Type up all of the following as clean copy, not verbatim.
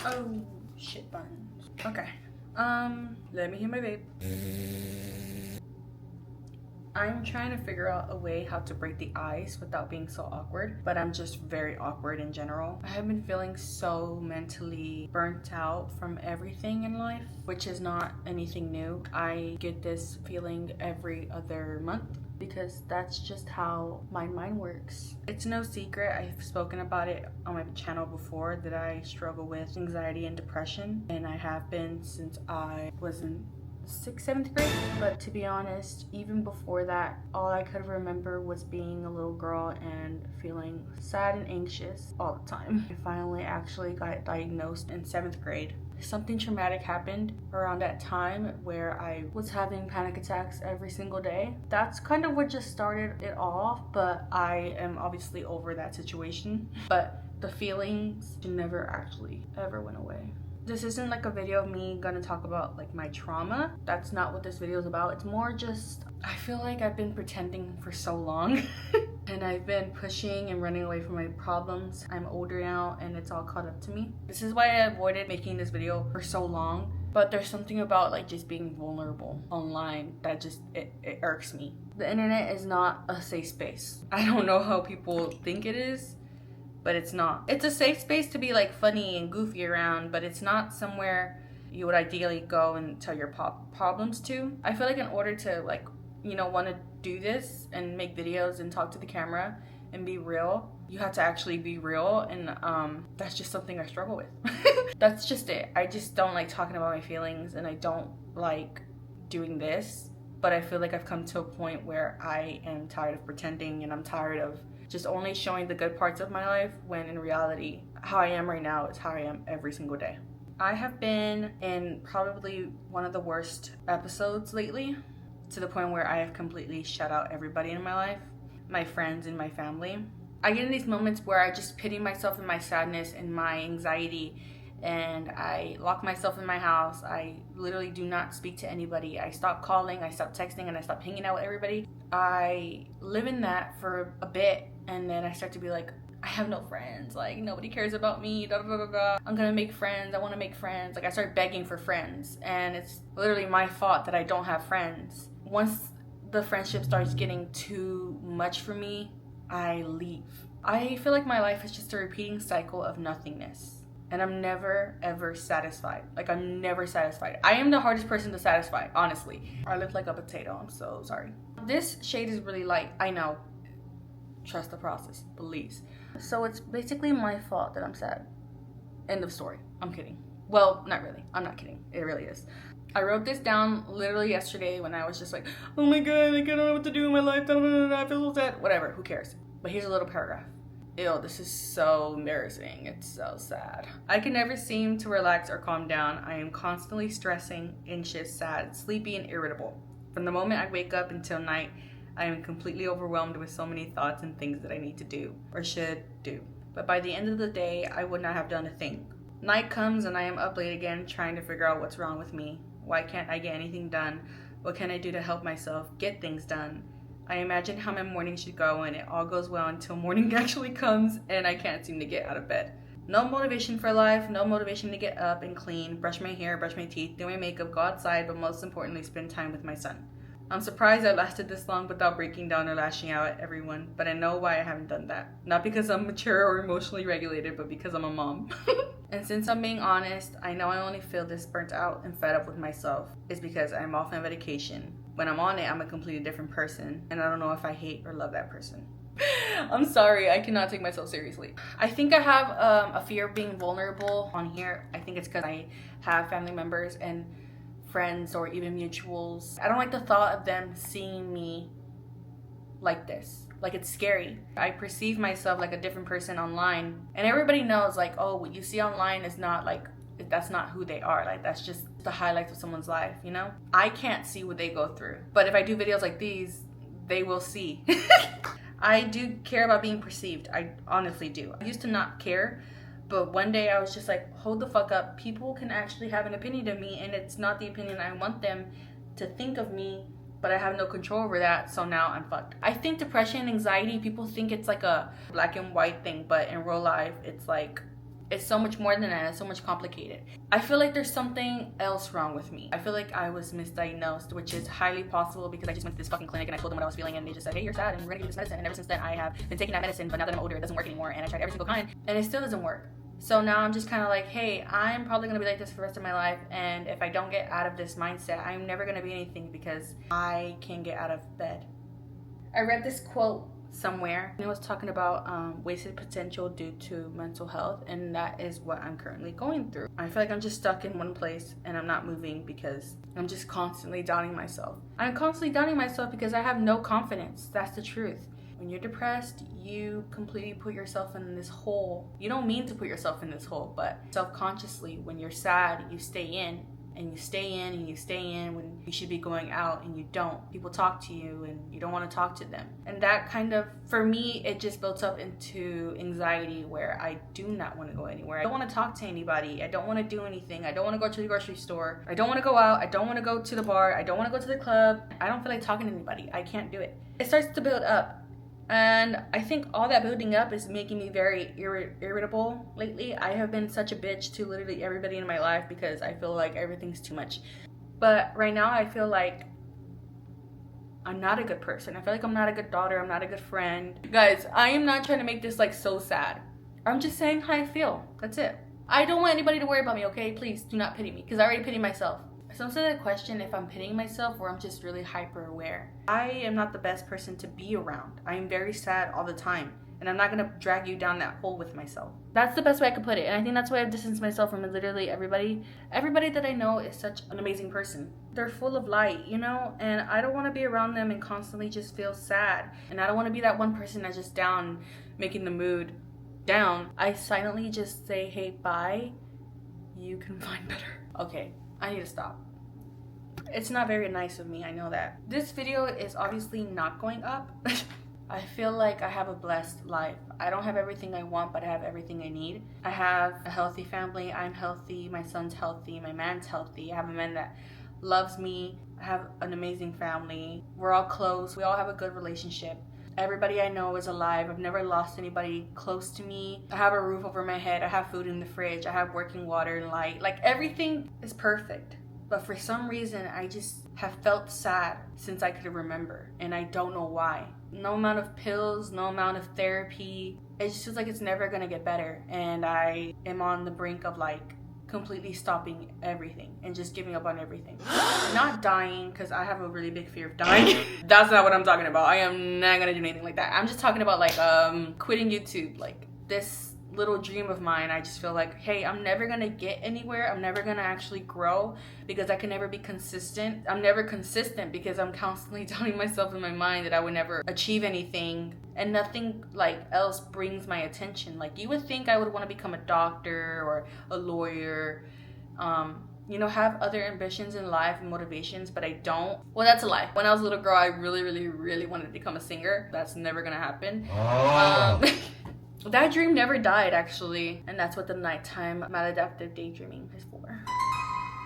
Oh, shit buns. Okay. Let me hit my vape. I'm trying to figure out a way how to break the ice without being so awkward, but I'm just very awkward in general. I have been feeling so mentally burnt out from everything in life, which is not anything new. I get this feeling every other month because that's just how my mind works. It's no secret, I've spoken about it on my channel before, that I struggle with anxiety and depression, and I have been since I was in 6th, 7th grade. But to be honest, even before that, all I could remember was being a little girl and feeling sad and anxious all the time. I finally actually got diagnosed in 7th grade. Something traumatic happened around that time where I was having panic attacks every single day. That's kind of what just started it off, but I am obviously over that situation. But the feelings never actually ever went away. This isn't like a video of me gonna talk about like my trauma. That's not what this video is about. It's more just, I feel like I've been pretending for so long and I've been pushing and running away from my problems. I'm older now and it's all caught up to me. This is why I avoided making this video for so long. But there's something about like just being vulnerable online that just, it irks me. The internet is not a safe space. I don't know how people think it is, but it's not. It's a safe space to be like funny and goofy around, but it's not somewhere you would ideally go and tell your problems to. I feel like in order to like, you know, want to do this and make videos and talk to the camera and be real, you have to actually be real, and that's just something I struggle with. That's just it. I just don't like talking about my feelings, and I don't like doing this, but I feel like I've come to a point where I am tired of pretending, and I'm tired of just only showing the good parts of my life, when in reality, how I am right now is how I am every single day. I have been in probably one of the worst episodes lately, to the point where I have completely shut out everybody in my life, my friends and my family. I get in these moments where I just pity myself in my sadness and my anxiety, and I lock myself in my house. I literally do not speak to anybody. I stop calling, I stop texting, and I stop hanging out with everybody. I live in that for a bit, and then I start to be like, I have no friends, like nobody cares about me, da da da da. I'm gonna make friends, I wanna make friends. Like I start begging for friends, and it's literally my fault that I don't have friends. Once the friendship starts getting too much for me, I leave. I feel like my life is just a repeating cycle of nothingness, and I'm never ever satisfied. Like I'm never satisfied. I am the hardest person to satisfy, honestly. I look like a potato, I'm so sorry. This shade is really light, I know. Trust the process, please. So it's basically my fault that I'm sad. End of story. I'm kidding. Well, not really. I'm not kidding. It really is. I wrote this down literally yesterday when I was just like, oh my god, I don't know what to do in my life. I feel so sad. Whatever, who cares? But here's a little paragraph. Ew, this is so embarrassing. It's so sad. I can never seem to relax or calm down. I am constantly stressing, anxious, sad, sleepy, and irritable. From the moment I wake up until night, I am completely overwhelmed with so many thoughts and things that I need to do or should do. But by the end of the day, I would not have done a thing. Night comes and I am up late again trying to figure out what's wrong with me. Why can't I get anything done? What can I do to help myself get things done? I imagine how my morning should go, and it all goes well until morning actually comes and I can't seem to get out of bed. No motivation for life, no motivation to get up and clean, brush my hair, brush my teeth, do my makeup, go outside, but most importantly, spend time with my son. I'm surprised I lasted this long without breaking down or lashing out at everyone, but I know why I haven't done that. Not because I'm mature or emotionally regulated, but because I'm a mom. And since I'm being honest, I know I only feel this burnt out and fed up with myself is because I'm off on medication. When I'm on it, I'm a completely different person, and I don't know if I hate or love that person. I'm sorry, I cannot take myself seriously. I think I have a fear of being vulnerable on here. I think it's because I have family members and friends or even mutuals. I don't like the thought of them seeing me like this. Like it's scary. I perceive myself like a different person online, and everybody knows like, oh, what you see online is not like, that's not who they are. Like that's just the highlights of someone's life, you know? I can't see what they go through, but if I do videos like these, they will see. I do care about being perceived. I honestly do. I used to not care, but one day I was just like, hold the fuck up. People can actually have an opinion of me, and it's not the opinion I want them to think of me, but I have no control over that, so now I'm fucked. I think depression and anxiety, people think it's like a black and white thing, but in real life, it's like It's so much more than that. It's so much complicated. I feel like there's something else wrong with me. I feel like I was misdiagnosed, which is highly possible because I just went to this fucking clinic and I told them what I was feeling and they just said, hey, you're sad and we're gonna give you this medicine. And ever since then I have been taking that medicine, but now that I'm older, it doesn't work anymore. And I tried every single kind and it still doesn't work. So now I'm just kind of like, hey, I'm probably gonna be like this for the rest of my life. And if I don't get out of this mindset, I'm never gonna be anything because I can't get out of bed. I read this quote somewhere and it was talking about wasted potential due to mental health, and that is what I'm currently going through. I feel like I'm just stuck in one place and I'm not moving because I'm just constantly doubting myself. I'm constantly doubting myself because I have no confidence. That's the truth. When you're depressed, you completely put yourself in this hole. You don't mean to put yourself in this hole, but self-consciously, when you're sad, you stay in. And you stay in and you stay in when you should be going out and you don't. People talk to you and you don't want to talk to them. And that kind of, for me, it just built up into anxiety where I do not want to go anywhere. I don't want to talk to anybody. I don't want to do anything. I don't want to go to the grocery store. I don't want to go out. I don't want to go to the bar. I don't want to go to the club. I don't feel like talking to anybody. I can't do it. It starts to build up. And I think all that building up is making me very irritable lately. I have been such a bitch to literally everybody in my life because I feel like everything's too much. But right now I feel like I'm not a good person. I feel like I'm not a good daughter. I'm not a good friend. Guys, I am not trying to make this like so sad. I'm just saying how I feel. That's it. I don't want anybody to worry about me, okay? Please do not pity me because I already pity myself. Sometimes I question if I'm pitying myself or I'm just really hyper aware. I am not the best person to be around. I am very sad all the time. And I'm not gonna drag you down that hole with myself. That's the best way I could put it. And I think that's why I've distanced myself from literally everybody. Everybody that I know is such an amazing person. They're full of light, you know? And I don't wanna be around them and constantly just feel sad. And I don't wanna be that one person that's just down, making the mood down. I silently just say, hey, bye. You can find better. Okay, I need to stop. It's not very nice of me, I know that. This video is obviously not going up. I feel like I have a blessed life. I don't have everything I want, but I have everything I need. I have a healthy family. I'm healthy. My son's healthy. My man's healthy. I have a man that loves me. I have an amazing family. We're all close. We all have a good relationship. Everybody I know is alive. I've never lost anybody close to me. I have a roof over my head. I have food in the fridge. I have working water and light. Like, everything is perfect. But for some reason, I just have felt sad since I could remember. And I don't know why. No amount of pills, no amount of therapy. It just feels like it's never gonna get better. And I am on the brink of like completely stopping everything and just giving up on everything. Not dying, because I have a really big fear of dying. That's not what I'm talking about. I am not gonna do anything like that. I'm just talking about like quitting YouTube. Like this little dream of mine, I just feel like, hey, I'm never gonna get anywhere. I'm never gonna actually grow because I can never be consistent. I'm never consistent because I'm constantly telling myself in my mind that I would never achieve anything, and nothing like else brings my attention. Like, you would think I would want to become a doctor or a lawyer, you know, have other ambitions in life and motivations, but I don't. Well, that's a lie. When I was a little girl, I really wanted to become a singer. That's never gonna happen. That dream never died, actually. And that's what the nighttime maladaptive daydreaming is for.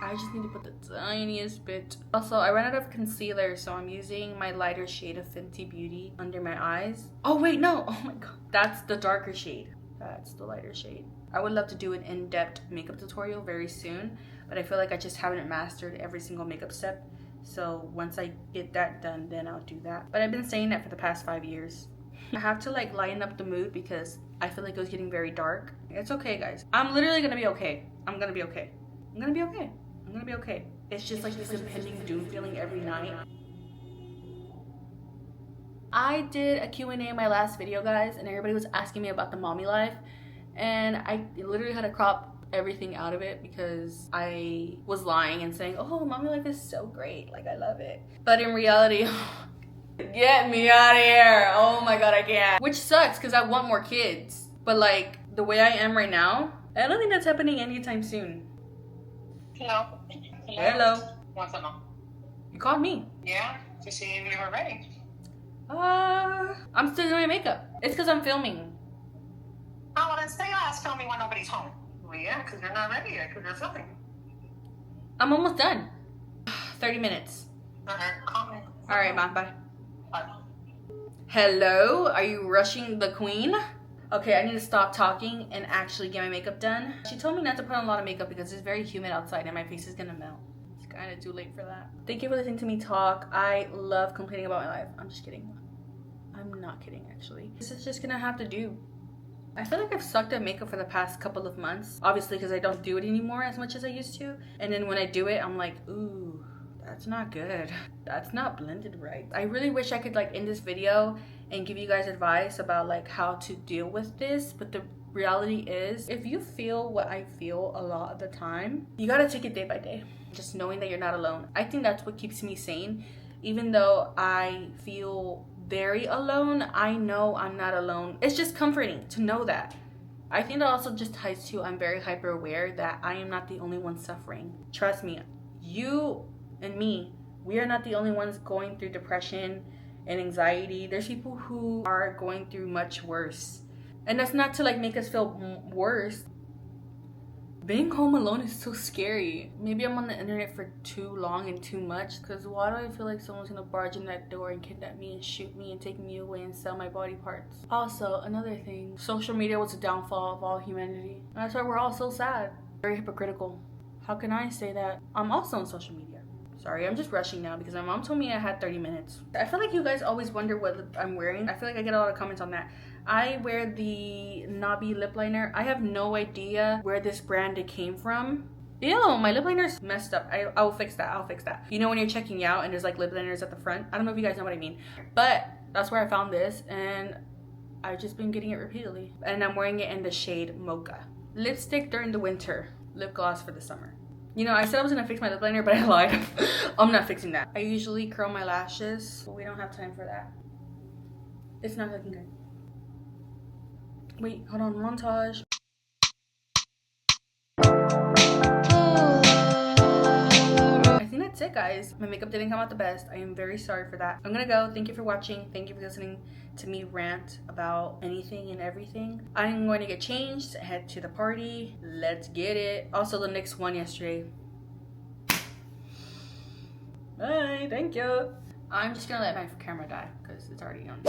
I just need to put the tiniest bit. Also, I ran out of concealer, so I'm using my lighter shade of Fenty Beauty under my eyes. Oh, wait, no. Oh my god. That's the darker shade. That's the lighter shade. I would love to do an in-depth makeup tutorial very soon, but I feel like I just haven't mastered every single makeup step. So once I get that done, then I'll do that. But I've been saying that for the past 5 years. I have to like lighten up the mood because I feel like it was getting very dark. It's okay, guys. I'm literally gonna be okay. I'm gonna be okay. I'm gonna be okay. I'm gonna be okay. It's just like this impending doom feeling every night. I did a Q&A in my last video, guys, and everybody was asking me about the mommy life, and I literally had to crop everything out of it because I was lying and saying, oh, mommy life is so great, like I love it. But in reality, get me out of here. Oh my god, I can't. Which sucks because I want more kids. But like the way I am right now, I don't think that's happening anytime soon. Hello. Hello. What's up, Mom? You called me. Yeah, to see if you were ready. I'm still doing makeup. It's because I'm filming. Oh, well, then stay last filming when nobody's home. Well, yeah, because you're not ready yet, because you're filming. I'm almost done. 30 minutes. Okay, call me. Alright, Mom, bye. Bye. Hello? Are you rushing the queen? Okay, I need to stop talking and actually get my makeup done. She told me not to put on a lot of makeup because it's very humid outside and my face is gonna melt. It's kind of too late for that. Thank you for listening to me talk. I love complaining about my life. I'm just kidding. I'm not kidding, actually. This is just gonna have to do. I feel like I've sucked at makeup for the past couple of months. Obviously, because I don't do it anymore as much as I used to. And then when I do it, I'm like, ooh, that's not good. That's not blended right. I really wish I could like end this video and give you guys advice about like how to deal with this, but the reality is if you feel what I feel a lot of the time, you gotta take it day by day. Just knowing that you're not alone. I think that's what keeps me sane. Even though I feel very alone, I know I'm not alone. It's just comforting to know that. I think that also just ties to I'm very hyper aware that I am not the only one suffering. Trust me, you and me, we are not the only ones going through depression and anxiety. There's people who are going through much worse. And that's not to like make us feel worse. Being home alone is so scary. Maybe I'm on the internet for too long and too much, because why do I feel like someone's gonna barge in that door and kidnap me and shoot me and take me away and sell my body parts? Also, another thing, social media was the downfall of all humanity. And that's why we're all so sad. Very hypocritical. How can I say that? I'm also on social media. Sorry, I'm just rushing now because my mom told me I had 30 minutes. I feel like you guys always wonder what I'm wearing. I feel like I get a lot of comments on that. I wear the Nabi lip liner. I have no idea where this brand it came from. Ew, my lip liner's messed up. I will fix that. I'll fix that. You know when you're checking out and there's like lip liners at the front? I don't know if you guys know what I mean. But that's where I found this and I've just been getting it repeatedly. And I'm wearing it in the shade Mocha. Lipstick during the winter. Lip gloss for the summer. You know, I said I was gonna fix my lip liner, but I lied. I'm not fixing that. I usually curl my lashes, but we don't have time for that. It's not looking good. Wait, hold on, montage. I think that's it, guys. My makeup didn't come out the best. I am very sorry for that. I'm gonna go. Thank you for watching. Thank you for listening to me rant about anything and everything. I'm going to get changed, head to the party. Let's get it. Also, the Knicks won yesterday. Bye. Thank you. I'm just gonna let my camera die because it's already on.